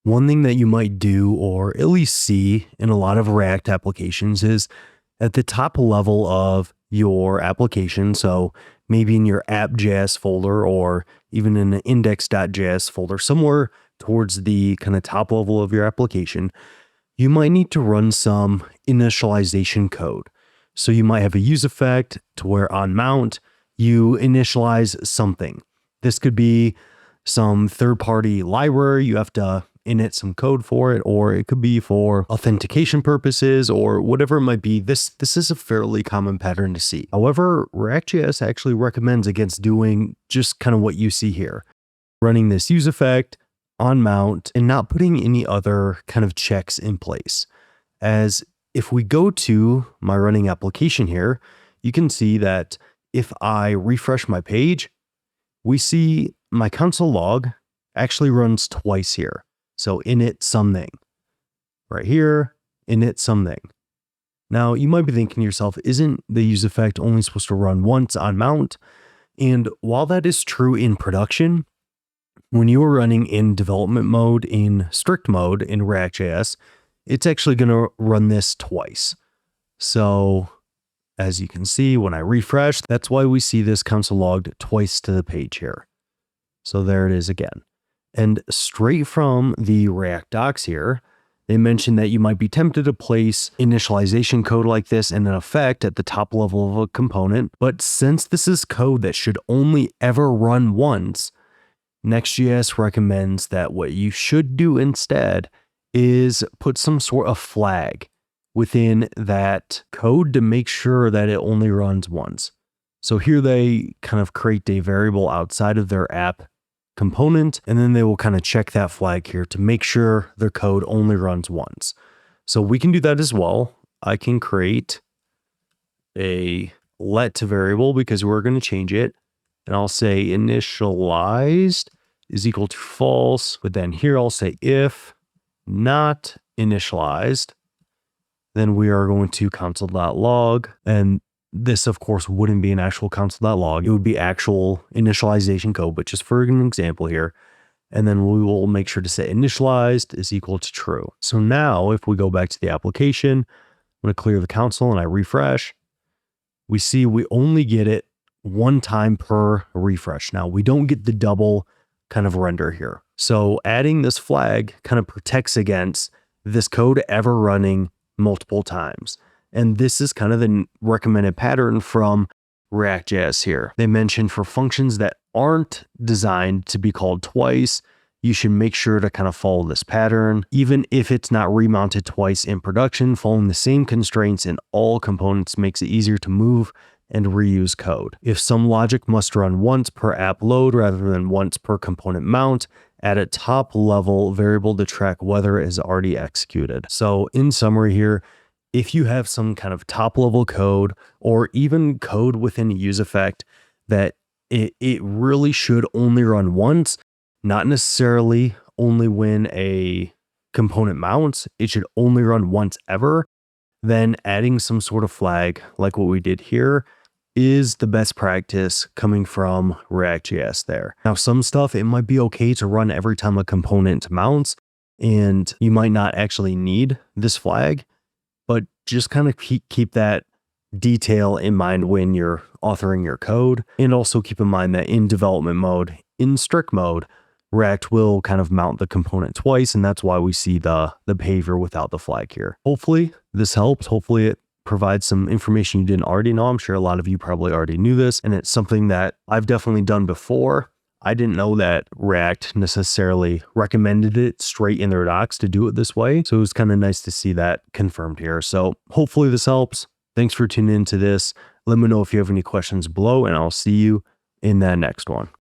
One thing that you might do, or at least see in a lot of React applications, is at the top level of your application. So maybe in your app.js folder or even in an index.js folder, somewhere towards the kind of top level of your application, you might need to run some initialization code. So you might have a use effect to where on mount, you initialize something. This could be some third-party library. You have to init some code for it, or it could be for authentication purposes or whatever it might be. This is a fairly common pattern to see. However, React.js actually recommends against doing just kind of what you see here, running this use effect on mount and not putting any other kind of checks in place. As if we go to my running application here, you can see that if I refresh my page, we see my console log actually runs twice here. So init something right here, init something. Now you might be thinking to yourself, isn't the use effect only supposed to run once on mount? And while that is true in production, when you are running in development mode, in strict mode in React.js, it's actually going to run this twice. So as you can see, when I refresh, that's why we see this console logged twice to the page here. So there it is again. And straight from the React docs here, they mentioned that you might be tempted to place initialization code like this in an effect at the top level of a component. But since this is code that should only ever run once, Next.js recommends that what you should do instead is put some sort of flag within that code to make sure that it only runs once. So here they kind of create a variable outside of their app component, and then they will kind of check that flag here to make sure their code only runs once. So we can do that as well. I can create a let variable because we're going to change it. And I'll say initialized is equal to false. But then here I'll say if not initialized, then we are going to console.log. And this, of course, wouldn't be an actual console.log. It would be actual initialization code, but just for an example here. And then we will make sure to say initialized is equal to true. So now if we go back to the application, I'm going to clear the console and I refresh, we see we only get it one time per refresh. Now we don't get the double kind of render here. So adding this flag kind of protects against this code ever running multiple times. And this is kind of the recommended pattern from React.js here. They mentioned for functions that aren't designed to be called twice, you should make sure to kind of follow this pattern. Even if it's not remounted twice in production, following the same constraints in all components makes it easier to move and reuse code. If some logic must run once per app load rather than once per component mount, add a top level variable to track whether it is already executed. So in summary here, if you have some kind of top level code or even code within a use effect that it really should only run once, not necessarily only when a component mounts, it should only run once ever, then adding some sort of flag like what we did here is the best practice coming from React.js there. Now, some stuff, it might be okay to run every time a component mounts, and you might not actually need this flag, but just kind of keep that detail in mind when you're authoring your code. And also keep in mind that in development mode, in strict mode, React will kind of mount the component twice, and that's why we see the behavior without the flag here. Hopefully this helps. Hopefully it provides some information you didn't already know. I'm sure a lot of you probably already knew this, and it's something that I've definitely done before. I didn't know that React necessarily recommended it straight in their docs to do it this way. So it was kind of nice to see that confirmed here. So hopefully this helps. Thanks for tuning into this. Let me know if you have any questions below, and I'll see you in that next one.